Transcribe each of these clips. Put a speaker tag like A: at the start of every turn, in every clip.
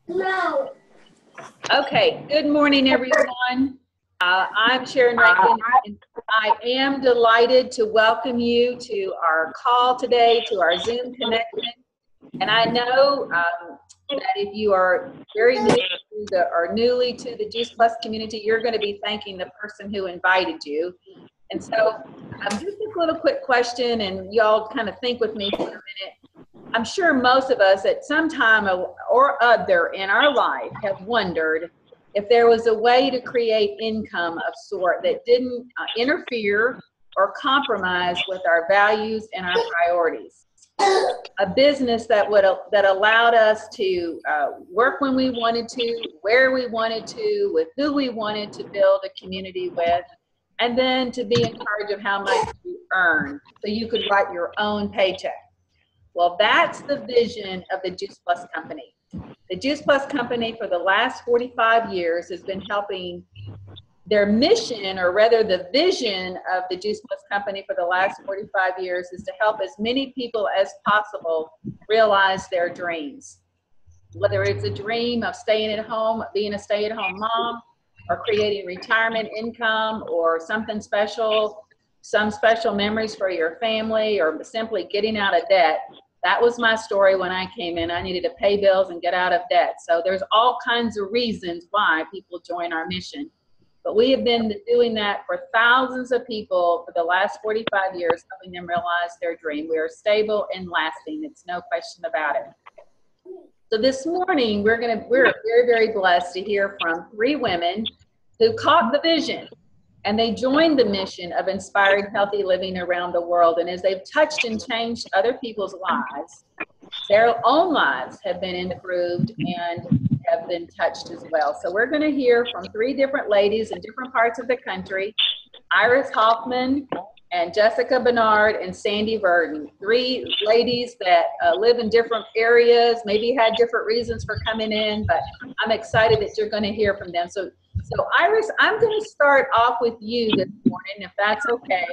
A: No.
B: Okay, good morning, everyone. I'm Sharon Rankin, and I am delighted to welcome you to our call today, to our Zoom connection. And I know that if you are very new to or newly to the Juice Plus community, you're going to be thanking the person who invited you. And so just a little quick question, and y'all kind of think with me for a minute. I'm sure most of us at some time or other in our life have wondered if there was a way to create income of sort that didn't interfere or compromise with our values and our priorities. A business that allowed us to work when we wanted to, where we wanted to, with who we wanted to build a community with, and then to be in charge of how much you earn so you could write your own paycheck. Well, that's the vision of the Juice Plus Company. The Juice Plus Company for the last 45 years has been helping. Their mission, or rather the vision of the Juice Plus Company for the last 45 years, is to help as many people as possible realize their dreams. Whether it's a dream of staying at home, being a stay-at-home mom, or creating retirement income, or something special, some special memories for your family, or simply getting out of debt. That was my story when I came in. I needed to pay bills and get out of debt. So there's all kinds of reasons why people join our mission. But we have been doing that for thousands of people for the last 45 years, helping them realize their dream. We are stable and lasting. It's no question about it. So this morning, we're very, very blessed to hear from 3 women who caught the vision, and they joined the mission of inspiring healthy living around the world. And as they've touched and changed other people's lives, their own lives have been improved and have been touched as well. So we're going to hear from 3 different ladies in different parts of the country: Iris Hoffman and Jessica Bernard and Sandy Verdon. 3 ladies that live in different areas, maybe had different reasons for coming in, but I'm excited that you're going to hear from them. So Iris, I'm going to start off with you this morning, if that's okay.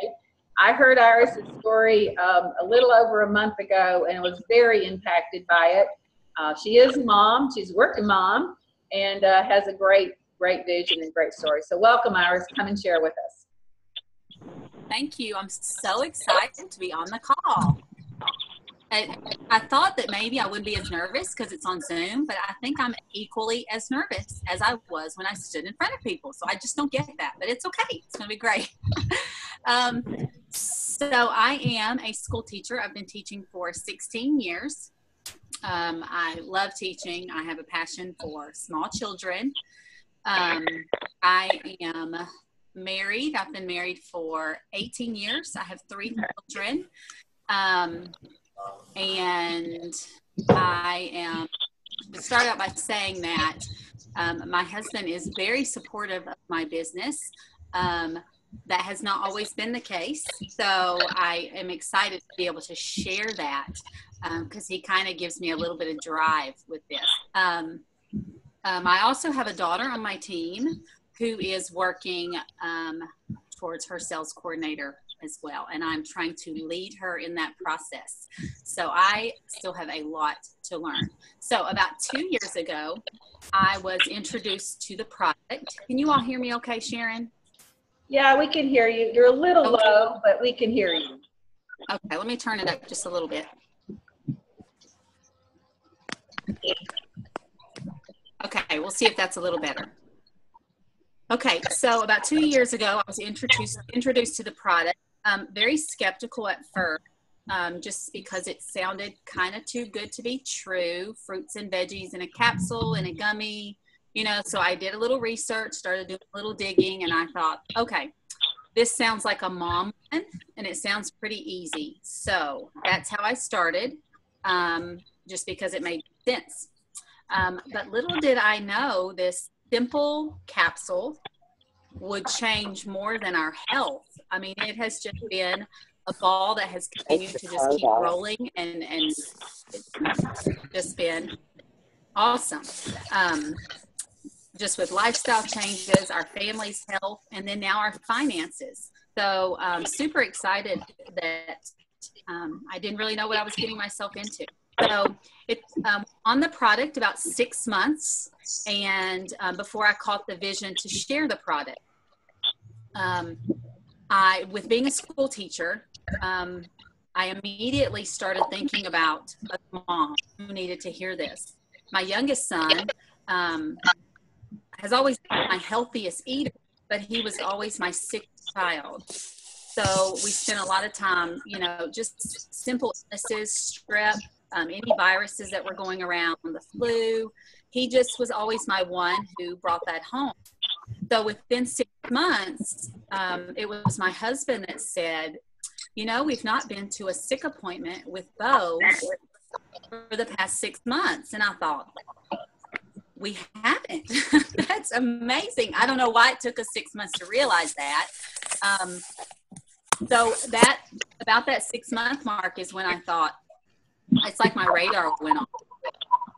B: I heard Iris' story a little over a month ago and was very impacted by it. She is a mom, she's a working mom, and has a great vision and great story. So welcome, Iris. Come and share with us.
C: Thank you. I'm so excited to be on the call. I thought that maybe I wouldn't be as nervous because it's on Zoom, but I think I'm equally as nervous as I was when I stood in front of people. So I just don't get that, but it's okay. It's going to be great. So I am a school teacher. I've been teaching for 16 years. I love teaching. I have a passion for small children. I am married. I've been married for 18 years. I have 3 children. And I am to start out by saying that my husband is very supportive of my business. That has not always been the case. So I am excited to be able to share that because he kind of gives me a little bit of drive with this. I also have a daughter on my team who is working towards her sales coordinator as well, and I'm trying to lead her in that process. So I still have a lot to learn. So about 2 years ago, I was introduced to the product. Can you all hear me okay, Sharon?
B: Yeah, we can hear you. You're a little low, but we can hear you.
C: Okay, let me turn it up just a little bit. Okay, we'll see if that's a little better. Okay, so about 2 years ago, I was introduced to the product. Very skeptical at first, just because it sounded kind of too good to be true. Fruits and veggies in a capsule, in a gummy, you know. So I did a little research, started doing a little digging, and I thought, okay, this sounds like a mom one, and it sounds pretty easy. So that's how I started, just because it made sense. But little did I know this simple capsule would change more than our health. I mean, it has just been a ball that has continued to just keep rolling, and it's just been awesome. Just with lifestyle changes, our family's health, and then now our finances. So super excited that I didn't really know what I was getting myself into. So it's on the product about 6 months, and before I caught the vision to share the product. With being a school teacher, I immediately started thinking about a mom who needed to hear this. My youngest son has always been my healthiest eater, but he was always my sick child. So we spent a lot of time, just simple illnesses, strep, any viruses that were going around, the flu. He just was always my one who brought that home. So within 6 months, it was my husband that said, we've not been to a sick appointment with Bo for the past 6 months. And I thought, we haven't. That's amazing. I don't know why it took us 6 months to realize that. So about that 6 month mark is when I thought, it's like my radar went off.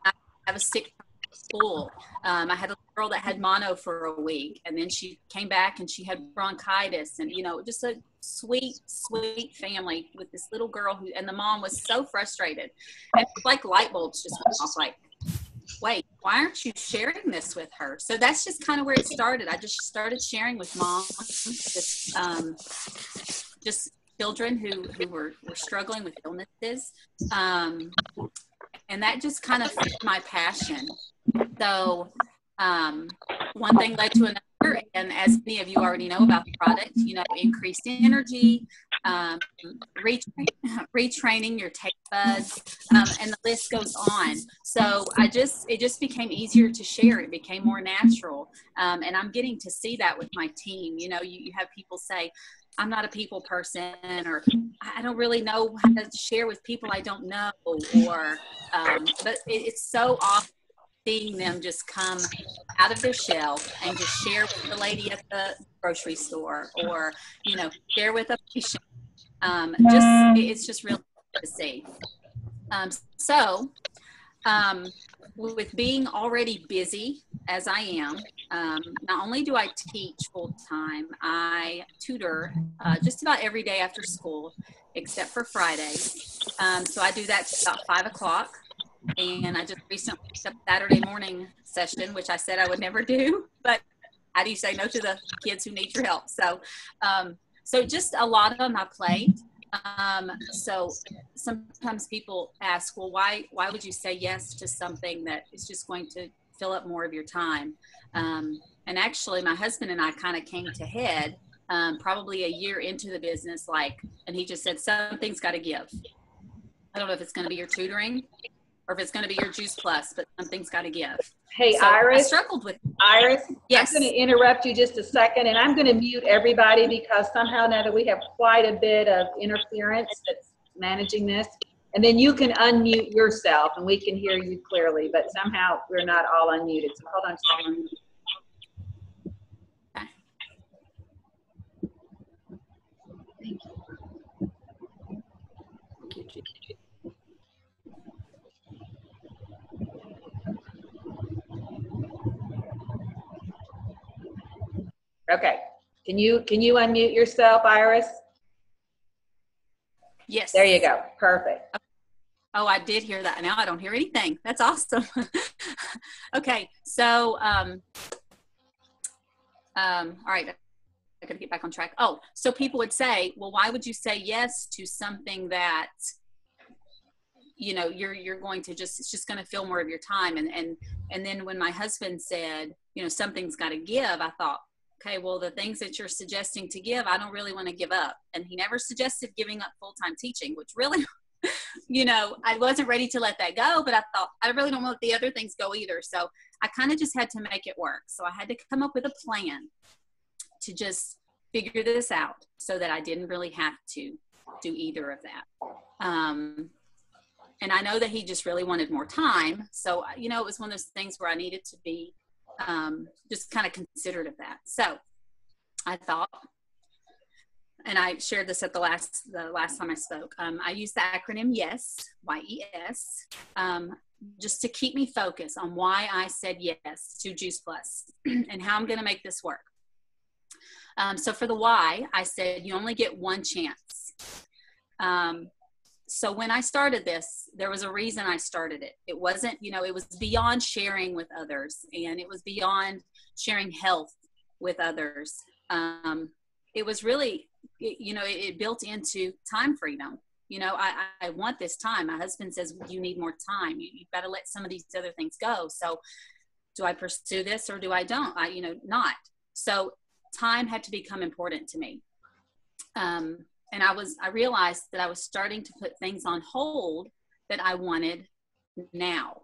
C: I have a sick school. I had a girl that had mono for a week, and then she came back and she had bronchitis, and just a sweet family with this little girl and the mom was so frustrated, and it's like light bulbs just went off, like, wait, why aren't you sharing this with her? So that's just kind of where it started. I just started sharing with moms, just children who were struggling with illnesses, and that just kind of fit my passion. So one thing led to another, and as many of you already know about the product, increased energy, retraining your taste buds, and the list goes on. So it just became easier to share. It became more natural, and I'm getting to see that with my team. You have people say, I'm not a people person, or I don't really know how to share with people I don't know, or but it's so awesome seeing them just come out of their shell and just share with the lady at the grocery store, or share with a patient. It's just really good to see. With being already busy as I am, not only do I teach full time, I tutor just about every day after school, except for Fridays. So I do that till about 5 o'clock. And I just recently picked up Saturday morning session, which I said I would never do, but how do you say no to the kids who need your help? So, so just a lot on my plate. So sometimes people ask, well, why would you say yes to something that is just going to fill up more of your time? And actually my husband and I kind of came to head, probably a year into the business, and he just said, something's got to give. I don't know if it's going to be your tutoring, or if it's going to be your Juice Plus, but something's got to give.
B: Hey,
C: so
B: Iris.
C: I struggled with.
B: Iris,
C: yes.
B: I'm going to interrupt you just a second, and I'm going to mute everybody because somehow now that we have quite a bit of interference that's managing this, and then you can unmute yourself and we can hear you clearly, but somehow we're not all unmuted. So hold on a second.
C: Okay.
B: Thank you. Thank you, Gigi. Okay. Can you unmute yourself, Iris?
C: Yes.
B: There you go. Perfect.
C: Oh, I did hear that. Now I don't hear anything. That's awesome. Okay. So, all right. I gotta get back on track. Oh, so people would say, well, why would you say yes to something that, you're going to it's just going to fill more of your time. And then when my husband said, something's got to give, I thought, okay, well, the things that you're suggesting to give, I don't really want to give up. And he never suggested giving up full-time teaching, which really, I wasn't ready to let that go, but I thought, I really don't want the other things go either. So I kind of just had to make it work. So I had to come up with a plan to just figure this out so that I didn't really have to do either of that. And I know that he just really wanted more time. So, it was one of those things where I needed to be just kind of considerate of that. So I thought, and I shared this at the last time I spoke, I used the acronym YES, Y-E-S, just to keep me focused on why I said yes to Juice Plus and how I'm going to make this work. So for the why, I said, you only get one chance. So when I started this, there was a reason I started it. It wasn't, it was beyond sharing with others, and it was beyond sharing health with others. It was really, it built into time freedom. I want this time. My husband says, you need more time. You've got to let some of these other things go. So do I pursue this or do I don't? Not. So time had to become important to me. And I realized that I was starting to put things on hold that I wanted now.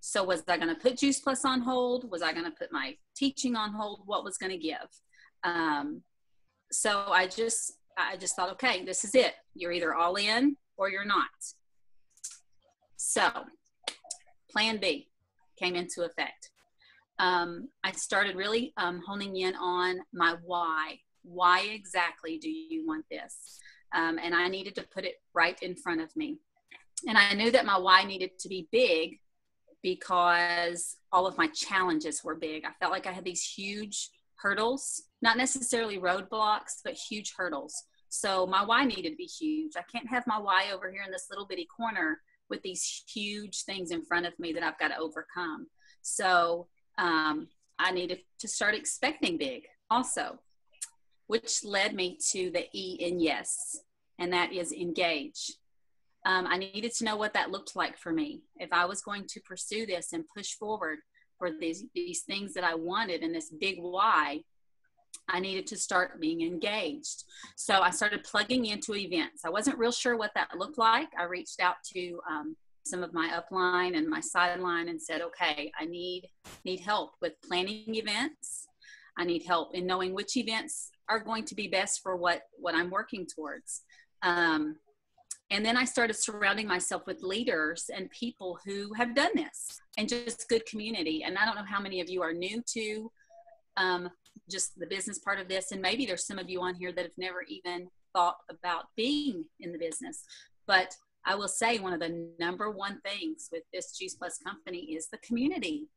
C: So was I going to put Juice Plus on hold? Was I going to put my teaching on hold? What was going to give? So I just thought, okay, this is it. You're either all in or you're not. So plan B came into effect. I started really honing in on my why. Why exactly do you want this? And I needed to put it right in front of me. And I knew that my why needed to be big because all of my challenges were big. I felt like I had these huge hurdles, not necessarily roadblocks, but huge hurdles. So my why needed to be huge. I can't have my why over here in this little bitty corner with these huge things in front of me that I've got to overcome. So I needed to start expecting big also, which led me to the E in yes, and that is engage. I needed to know what that looked like for me. If I was going to pursue this and push forward for these things that I wanted and this big why, I needed to start being engaged. So I started plugging into events. I wasn't real sure what that looked like. I reached out to some of my upline and my sideline and said, okay, I need help with planning events. I need help in knowing which events are going to be best for what I'm working towards. And then I started surrounding myself with leaders and people who have done this and just good community. And I don't know how many of you are new to just the business part of this. And maybe there's some of you on here that have never even thought about being in the business. But I will say one of the number one things with this Juice Plus company is the community.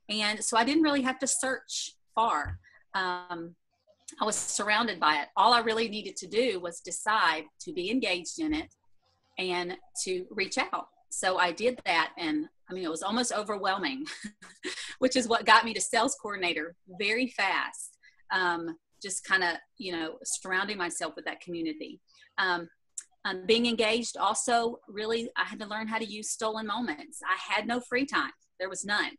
C: And so I didn't really have to search far. I was surrounded by it. All I really needed to do was decide to be engaged in it and to reach out. So I did that. And I mean, it was almost overwhelming, which is what got me to sales coordinator very fast. Just kind of, surrounding myself with that community. Being engaged also really, I had to learn how to use stolen moments. I had no free time. There was none.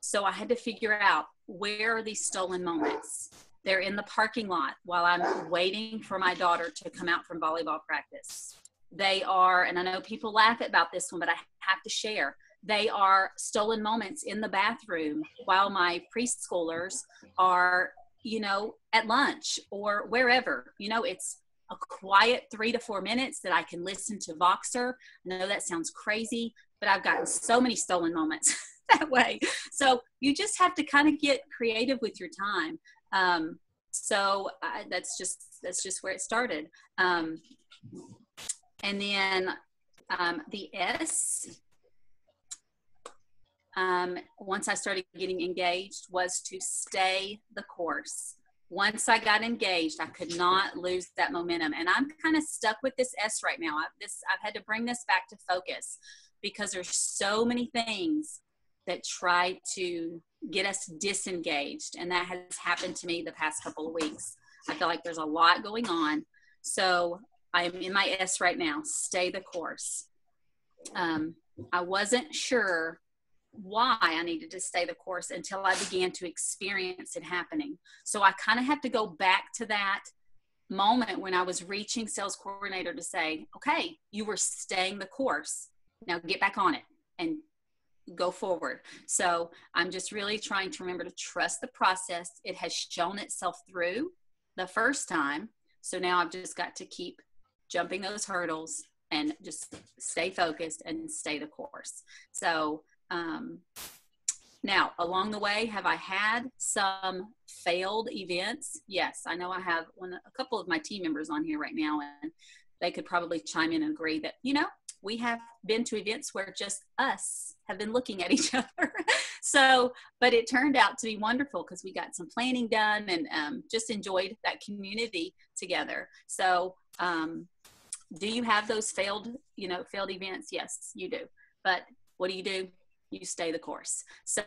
C: So I had to figure out, where are these stolen moments? They're in the parking lot while I'm waiting for my daughter to come out from volleyball practice. They are, and I know people laugh about this one, but I have to share. They are stolen moments in the bathroom while my preschoolers are, at lunch or wherever. It's a quiet 3 to 4 minutes that I can listen to Voxer. I know that sounds crazy, but I've gotten so many stolen moments that way. So you just have to kind of get creative with your time. That's just where it started. And then the S, once I started getting engaged, was to stay the course. Once I got engaged, I could not lose that momentum. And I'm kind of stuck with this S right now. I've had to bring this back to focus because there's so many things that try to get us disengaged. And that has happened to me the past couple of weeks. I feel like there's a lot going on. So I am in my S right now, stay the course. I wasn't sure why I needed to stay the course until I began to experience it happening. So I kind of had to go back to that moment when I was reaching sales coordinator to say, okay, you were staying the course. Now get back on it and go forward. So I'm just really trying to remember to trust the process. It has shown itself through the first time. So now I've just got to keep jumping those hurdles and just stay focused and stay the course. So now along the way, have I had some failed events? Yes, I know I have a couple of my team members on here right now, and they could probably chime in and agree that, we have been to events where just us have been looking at each other. So, but it turned out to be wonderful because we got some planning done and just enjoyed that community together. So, Do you have those failed events? Yes, you do. But what do? You stay the course. So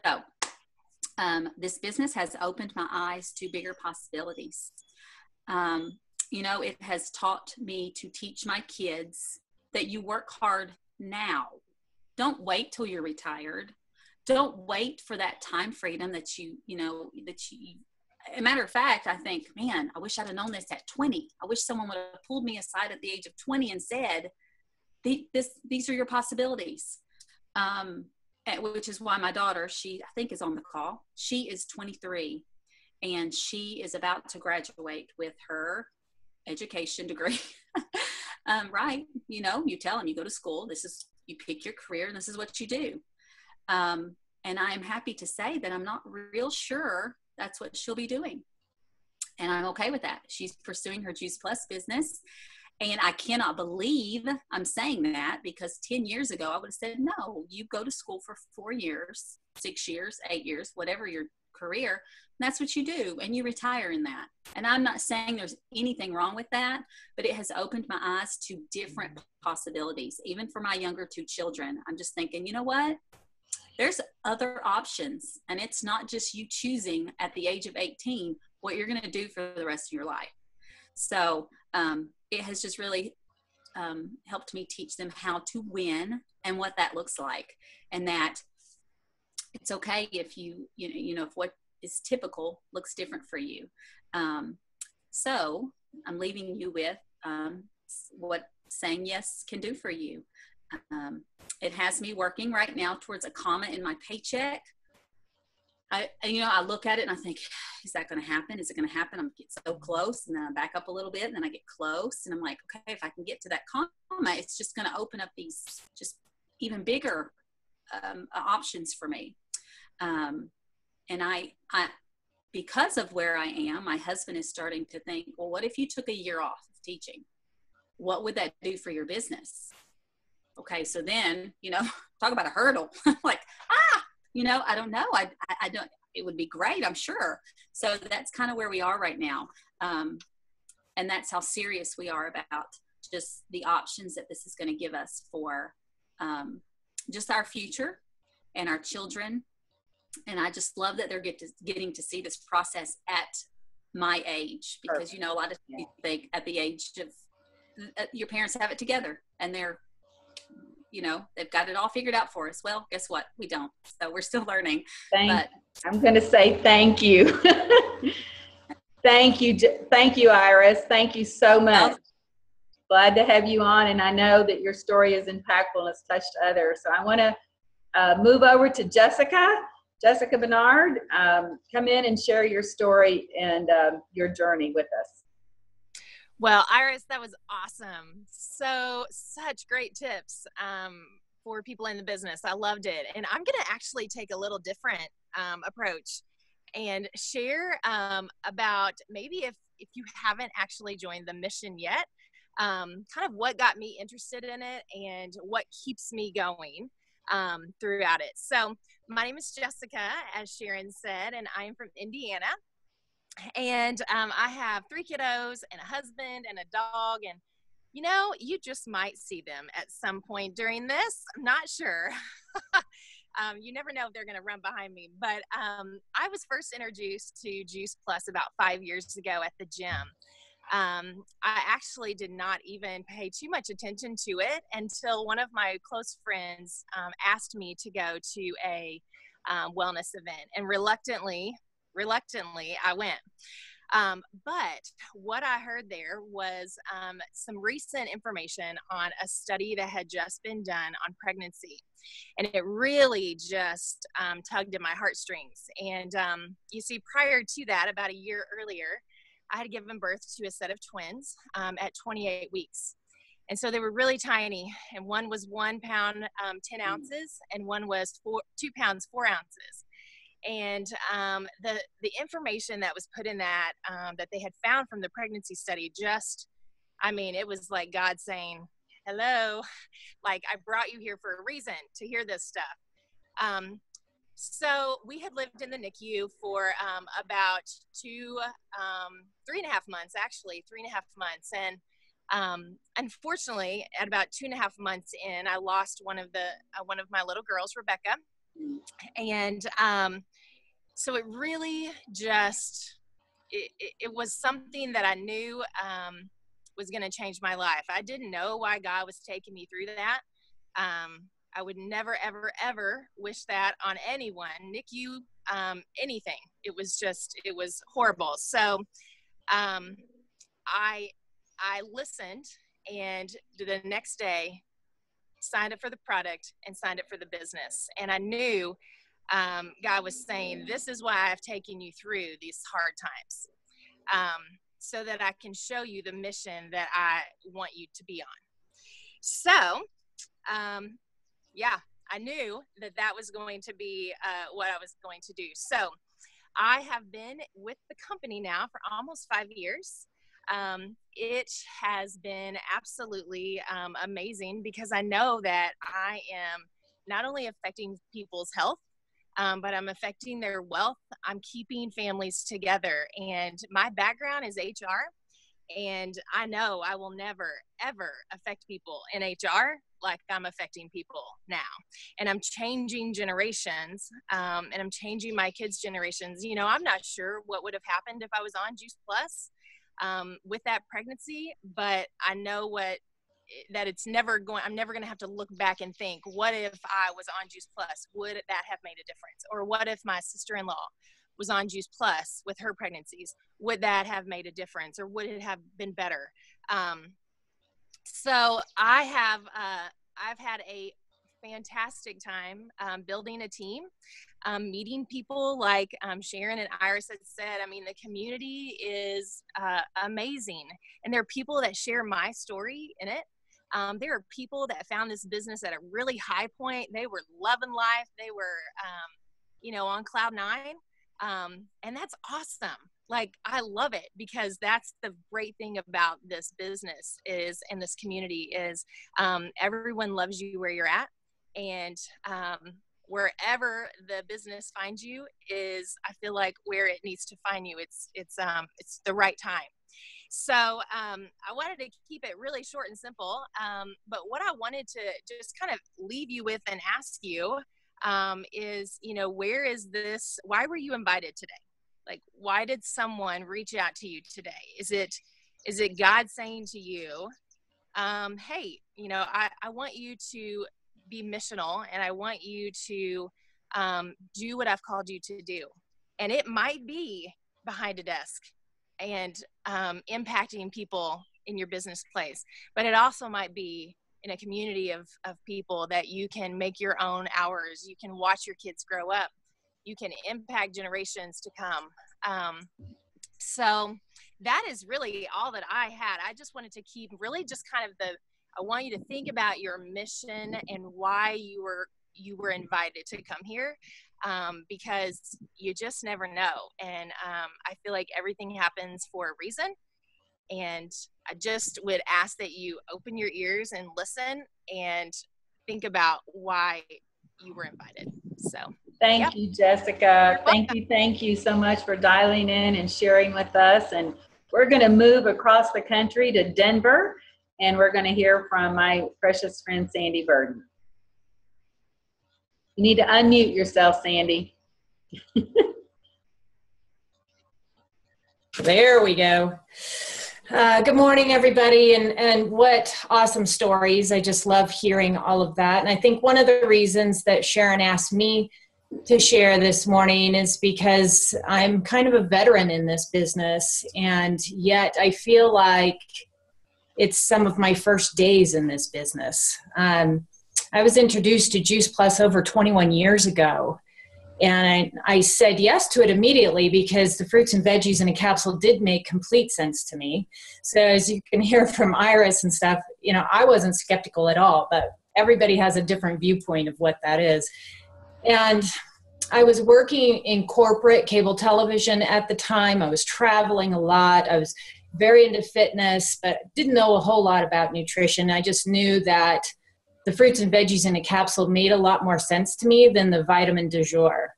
C: this business has opened my eyes to bigger possibilities. It has taught me to teach my kids that you work hard now. Don't wait till you're retired. Don't wait for that time freedom that a matter of fact, I think, man, I wish I'd have known this at 20. I wish someone would have pulled me aside at the age of 20 and said, these are your possibilities. Which is why my daughter, I think is on the call. She is 23 and she is about to graduate with her education degree. Right. You tell them you go to school, you pick your career and this is what you do. And I'm happy to say that I'm not real sure that's what she'll be doing. And I'm okay with that. She's pursuing her Juice Plus business. And I cannot believe I'm saying that, because 10 years ago, I would have said, no, you go to school for 4 years, 6 years, 8 years, whatever your career. And that's what you do. And you retire in that. And I'm not saying there's anything wrong with that, but it has opened my eyes to different possibilities, even for my younger 2 children. I'm just thinking, you know what? There's other options. And it's not just you choosing at the age of 18 what you're going to do for the rest of your life. So it has just really helped me teach them how to win and what that looks like. And that it's okay if if what is typical looks different for you. So I'm leaving you with what saying yes can do for you. It has me working right now towards a comma in my paycheck. I look at it and I think, is that going to happen? Is it going to happen? I'm get so close, and then I back up a little bit, and then I get close, and I'm like, okay, if I can get to that comma, it's just going to open up these just even bigger options for me. And I, because of where I am, my husband is starting to think, well, what if you took a year off of teaching? What would that do for your business? Okay, so then, talk about a hurdle. Like, I don't know. I don't, it would be great, I'm sure. So that's kind of where we are right now. And that's how serious we are about just the options that this is going to give us for just our future and our children. And I just love that they're getting to see this process at my age, because, a lot of people think at the age of your parents have it together and they're, they've got it all figured out for us. Well, guess what? We don't. So we're still learning.
B: I'm going to say thank you. Thank you. Thank you, Iris. Thank you so much. Glad to have you on. And I know that your story is impactful and has touched others. So I want to move over to Jessica. Jessica Bernard, come in and share your story and your journey with us.
A: Well, Iris, that was awesome. Such great tips for people in the business. I loved it. And I'm going to actually take a little different approach and share about maybe if you haven't actually joined the mission yet, kind of what got me interested in it and what keeps me going throughout it. So my name is Jessica, as Sharon said, and I am from Indiana. And I have 3 kiddos and a husband and a dog, and you just might see them at some point during this. I'm not sure. You never know if they're going to run behind me. But I was first introduced to Juice Plus about 5 years ago at the gym. I actually did not even pay too much attention to it until one of my close friends asked me to go to a wellness event, and reluctantly I went. But what I heard there was some recent information on a study that had just been done on pregnancy. And it really just tugged at my heartstrings. And you see, prior to that, about a year earlier, I had given birth to a set of twins at 28 weeks. And so they were really tiny. And one was 1 pound, 10 ounces, and one was 2 pounds, 4 ounces. And the information that was put in that they had found from the pregnancy study, it was like God saying, hello, like I brought you here for a reason to hear this stuff. So we had lived in the NICU for about 3.5 months, actually 3.5 months. And Unfortunately, at about 2.5 months in, I lost one of my little girls, Rebecca. And so it really just, it was something that I knew was going to change my life. I didn't know why God was taking me through that. I would never, ever, ever wish that on anyone, NICU, anything. It was horrible. So I listened, and the next day signed up for the product and signed up for the business. And I knew God was saying, this is why I've taken you through these hard times, so that I can show you the mission that I want you to be on. So, yeah, I knew that was going to be what I was going to do. So I have been with the company now for almost 5 years. It has been absolutely amazing, because I know that I am not only affecting people's health, but I'm affecting their wealth. I'm keeping families together, and my background is HR, and I know I will never, ever affect people in HR like I'm affecting people now. And I'm changing generations, and I'm changing my kids' generations. You know, I'm not sure what would have happened if I was on Juice Plus with that pregnancy, but I know that I'm never going to have to look back and think, what if I was on Juice Plus? Would that have made a difference? Or what if my sister-in-law was on Juice Plus with her pregnancies? Would that have made a difference, or would it have been better? So I've had a fantastic time building a team, meeting people like Sharon and Iris had said. I mean, the community is amazing, and there are people that share my story in it. There are people that found this business at a really high point. They were loving life. They were, on cloud 9. And that's awesome. Like, I love it, because that's the great thing about this business and this community is everyone loves you where you're at. And wherever the business finds you is, I feel like, where it needs to find you. It's the right time. So I wanted to keep it really short and simple. But what I wanted to just kind of leave you with and ask you is, where is this? Why were you invited today? Like, why did someone reach out to you today? Is it God saying to you, hey, I want you to be missional, and I want you to do what I've called you to do. And it might be behind a desk and impacting people in your business place, but it also might be in a community of people that you can make your own hours. You can watch your kids grow up. You can impact generations to come. So that is really all that I had. I just wanted to keep really just kind of I want you to think about your mission and why you were invited to come here, because you just never know. And I feel like everything happens for a reason. And I just would ask that you open your ears and listen and think about why you were invited. So
B: thank you, Jessica. Thank you so much for dialing in and sharing with us. And we're going to move across the country to Denver, and we're going to hear from my precious friend, Sandy Burden. You need to unmute yourself, Sandy.
D: There we go. Good morning, everybody, and what awesome stories. I just love hearing all of that. And I think one of the reasons that Sharon asked me to share this morning is because I'm kind of a veteran in this business, and yet I feel like it's some of my first days in this business. I was introduced to Juice Plus over 21 years ago. And I said yes to it immediately because the fruits and veggies in a capsule did make complete sense to me. So as you can hear from Iris and stuff, I wasn't skeptical at all, but everybody has a different viewpoint of what that is. And I was working in corporate cable television at the time. I was traveling a lot. I was very into fitness, but didn't know a whole lot about nutrition. I just knew that the fruits and veggies in a capsule made a lot more sense to me than the vitamin du jour.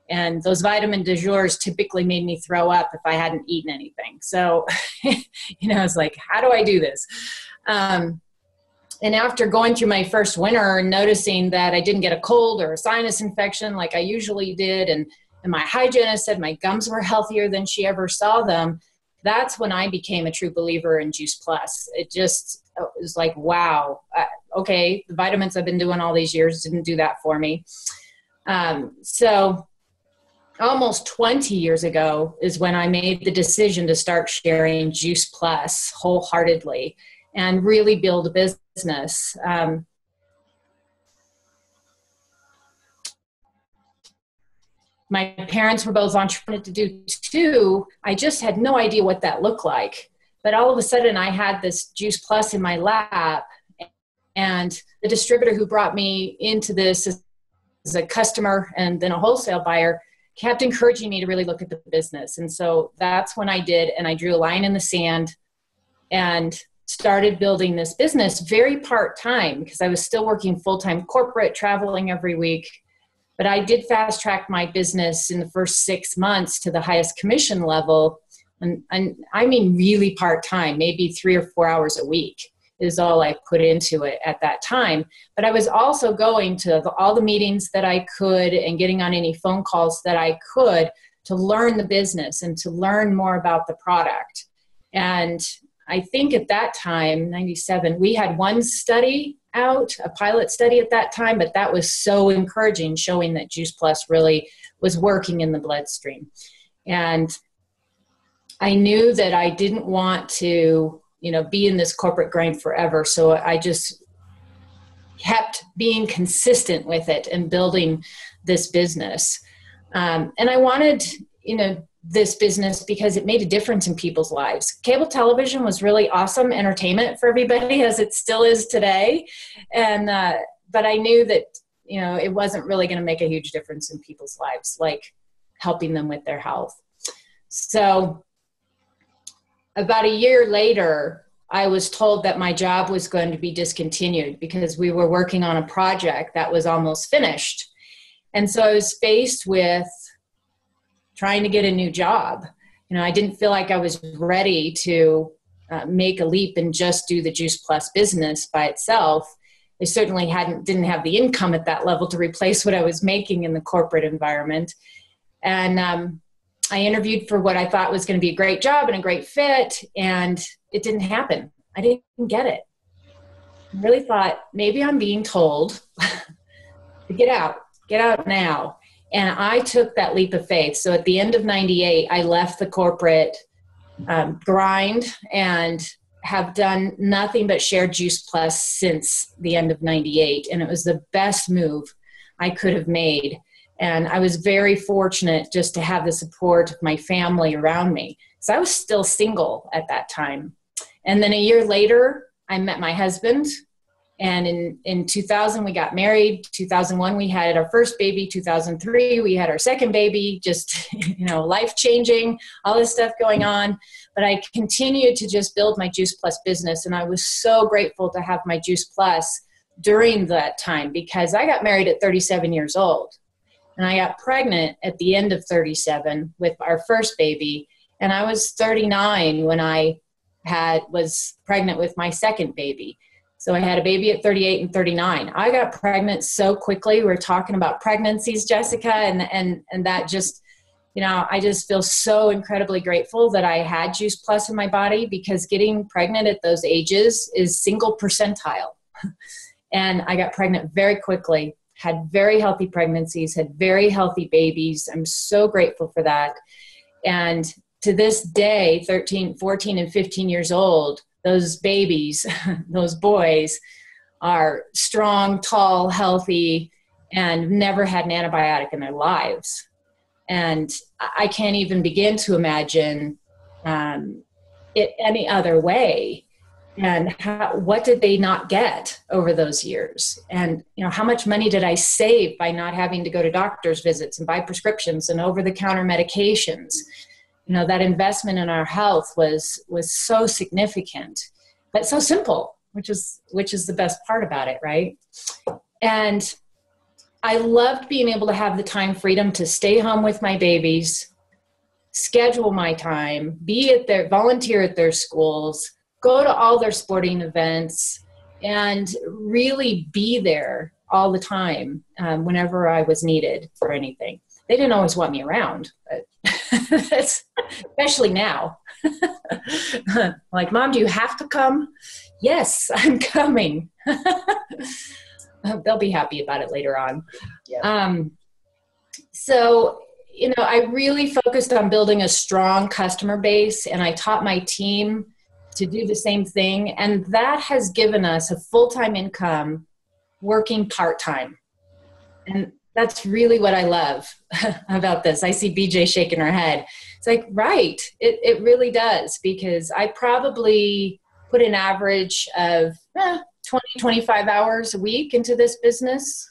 D: And those vitamin du jours typically made me throw up if I hadn't eaten anything. So, I was like, how do I do this? And after going through my first winter and noticing that I didn't get a cold or a sinus infection like I usually did, and my hygienist said my gums were healthier than she ever saw them, that's when I became a true believer in Juice Plus. It was like, wow, okay, the vitamins I've been doing all these years didn't do that for me. So almost 20 years ago is when I made the decision to start sharing Juice Plus wholeheartedly and really build a business. My parents were both entrepreneurs to do too. I just had no idea what that looked like. But all of a sudden I had this Juice Plus in my lap, and the distributor who brought me into this as a customer and then a wholesale buyer kept encouraging me to really look at the business. And so that's when I did, and I drew a line in the sand and started building this business very part-time, because I was still working full-time corporate, traveling every week. But I did fast track my business in the first 6 months to the highest commission level. And I mean, really part-time, maybe 3 or 4 hours a week is all I put into it at that time. But I was also going to all the meetings that I could and getting on any phone calls that I could to learn the business and to learn more about the product. And I think at that time, 97, we had one study out, a pilot study at that time, but that was so encouraging, showing that Juice Plus really was working in the bloodstream. And I knew that I didn't want to, be in this corporate grind forever. So I just kept being consistent with it and building this business. And I wanted, this business because it made a difference in people's lives. Cable television was really awesome entertainment for everybody, as it still is today. And, but I knew that, it wasn't really going to make a huge difference in people's lives, like helping them with their health. So about a year later, I was told that my job was going to be discontinued because we were working on a project that was almost finished. And so I was faced with trying to get a new job. I didn't feel like I was ready to make a leap and just do the Juice Plus business by itself. I certainly didn't have the income at that level to replace what I was making in the corporate environment. And I interviewed for what I thought was going to be a great job and a great fit, and it didn't happen. I didn't get it. I really thought maybe I'm being told to get out now. And I took that leap of faith. So at the end of 98, I left the corporate grind and have done nothing but share Juice Plus since the end of 98. And it was the best move I could have made. And I was very fortunate just to have the support of my family around me. So I was still single at that time. And then a year later, I met my husband. And in 2000, we got married. 2001, we had our first baby. 2003, we had our second baby. Just, life-changing, all this stuff going on. But I continued to just build my Juice Plus business. And I was so grateful to have my Juice Plus during that time, because I got married at 37 years old. And I got pregnant at the end of 37 with our first baby. And I was 39 when I was pregnant with my second baby. So I had a baby at 38 and 39. I got pregnant so quickly. We're talking about pregnancies, Jessica, and that just, I just feel so incredibly grateful that I had Juice Plus in my body, because getting pregnant at those ages is single percentile. And I got pregnant very quickly, had very healthy pregnancies, had very healthy babies. I'm so grateful for that. And to this day, 13, 14, and 15 years old, those babies, those boys are strong, tall, healthy, and never had an antibiotic in their lives. And I can't even begin to imagine it any other way. And what did they not get over those years? And, how much money did I save by not having to go to doctor's visits and buy prescriptions and over-the-counter medications? That investment in our health was so significant, but so simple, which is the best part about it, right? And I loved being able to have the time freedom to stay home with my babies, schedule my time, volunteer at their schools, go to all their sporting events, and really be there all the time whenever I was needed for anything. They didn't always want me around, but especially now. Like, Mom, do you have to come? Yes, I'm coming. They'll be happy about it later on. Yeah. So, I really focused on building a strong customer base, and I taught my team to do the same thing. And that has given us a full-time income working part-time. And that's really what I love about this. I see BJ shaking her head. It's like, right, it really does, because I probably put an average of 20, 25 hours a week into this business.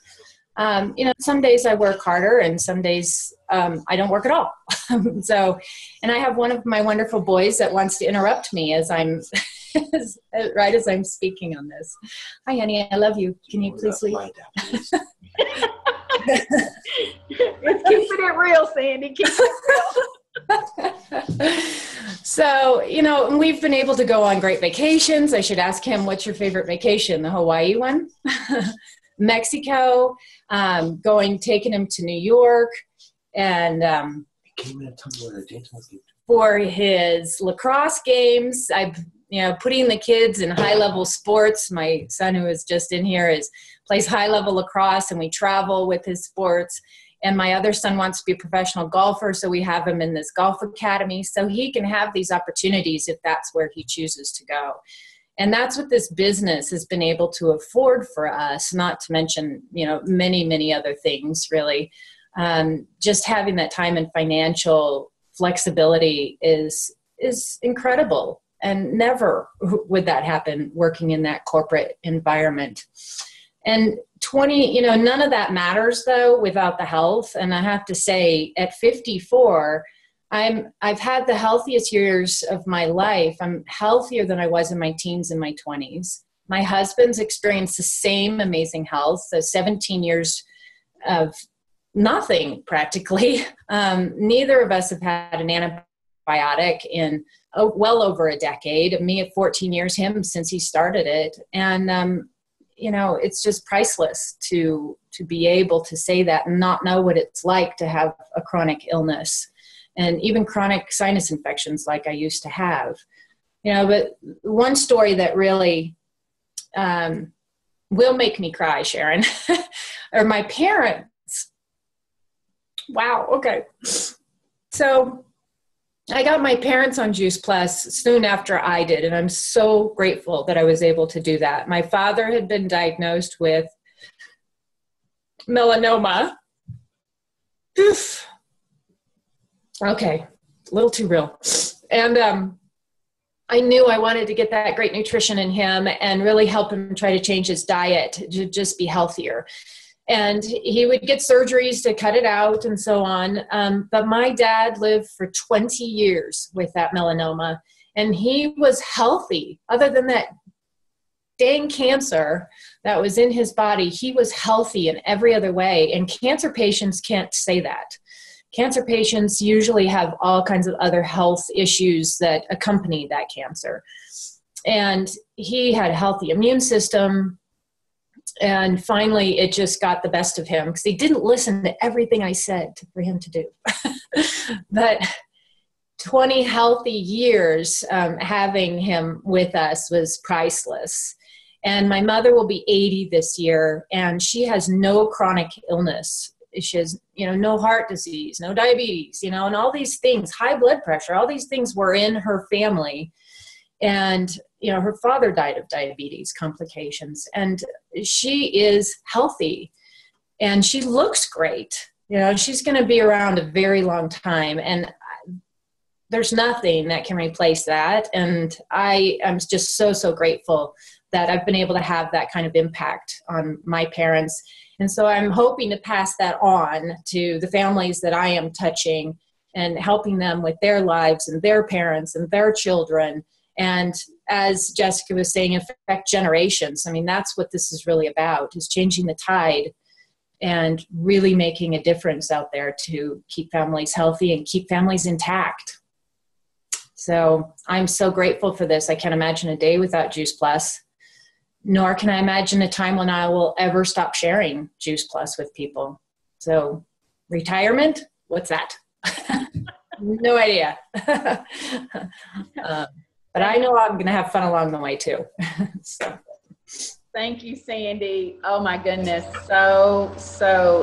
D: Some days I work harder and some days I don't work at all. And I have one of my wonderful boys that wants to interrupt me as I'm, right as I'm speaking on this. Hi, honey, I love you. Can you please leave?
B: It's keeping it real, Sandy. Keep it real.
D: So, we've been able to go on great vacations. I should ask him, what's your favorite vacation? The Hawaii one? Mexico, taking him to New York, and for his lacrosse games, putting the kids in high-level sports. My son, who is just in here, plays high-level lacrosse, and we travel with his sports. And my other son wants to be a professional golfer, so we have him in this golf academy so he can have these opportunities if that's where he chooses to go. And that's what this business has been able to afford for us, not to mention, many, many other things, really. Just having that time and financial flexibility is incredible. And never would that happen working in that corporate environment. And none of that matters, though, without the health. And I have to say, at 54, I've had the healthiest years of my life. I'm healthier than I was in my teens and my 20s. My husband's experienced the same amazing health, so 17 years of nothing, practically. Neither of us have had an antibiotic in well over a decade. Me at 14 years, him since he started it. And, it's just priceless to be able to say that and not know what it's like to have a chronic illness. And even chronic sinus infections like I used to have. But one story that really will make me cry, Sharon, are my parents. Wow, okay. So I got my parents on Juice Plus soon after I did, and I'm so grateful that I was able to do that. My father had been diagnosed with melanoma. Oof. Okay, a little too real. And I knew I wanted to get that great nutrition in him and really help him try to change his diet to just be healthier. And he would get surgeries to cut it out and so on. But my dad lived for 20 years with that melanoma, and he was healthy. Other than that dang cancer that was in his body, he was healthy in every other way. And cancer patients can't say that. Cancer patients usually have all kinds of other health issues that accompany that cancer. And he had a healthy immune system. And finally, it just got the best of him because he didn't listen to everything I said for him to do. But 20 healthy years having him with us was priceless. And my mother will be 80 this year, and she has no chronic illness. She has, no heart disease, no diabetes, and all these things, high blood pressure, all these things were in her family. And, her father died of diabetes complications, and she is healthy and she looks great. She's going to be around a very long time, and there's nothing that can replace that. And I am just so, so grateful that I've been able to have that kind of impact on my parents. And so I'm hoping to pass that on to the families that I am touching and helping them with their lives and their parents and their children. And as Jessica was saying, affect generations. I mean, that's what this is really about, is changing the tide and really making a difference out there to keep families healthy and keep families intact. So I'm so grateful for this. I can't imagine a day without Juice Plus, nor can I imagine a time when I will ever stop sharing Juice Plus with people. So retirement, what's that? No idea. But I know I'm going to have fun along the way too. So.
B: Thank you, Sandy. Oh my goodness. So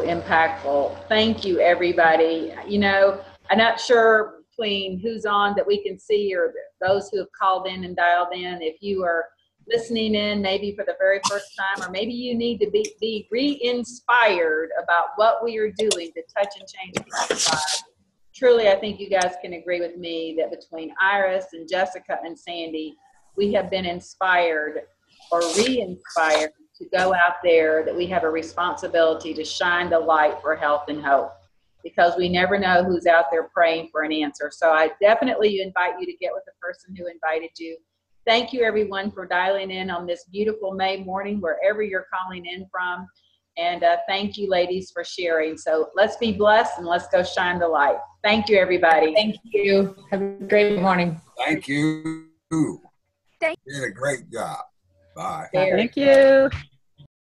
B: impactful. Thank you, everybody. You know, I'm not sure between who's on that we can see or those who have called in and dialed in. If you are listening in maybe for the very first time, or maybe you need to be re-inspired about what we are doing to touch and change people's lives. Truly, I think you guys can agree with me that between Iris and Jessica and Sandy, we have been inspired or re-inspired to go out there, that we have a responsibility to shine the light for health and hope, because we never know who's out there praying for an answer. So I definitely invite you to get with the person who invited you. Thank you, everyone, for dialing in on this beautiful May morning, wherever you're calling in from. And thank you, ladies, for sharing. So let's be blessed and let's go shine the light. Thank you, everybody.
D: Thank you. Have a great morning.
E: Thank you.
A: Thank
E: you. Did a great job. Bye.
B: Very
F: Thank you.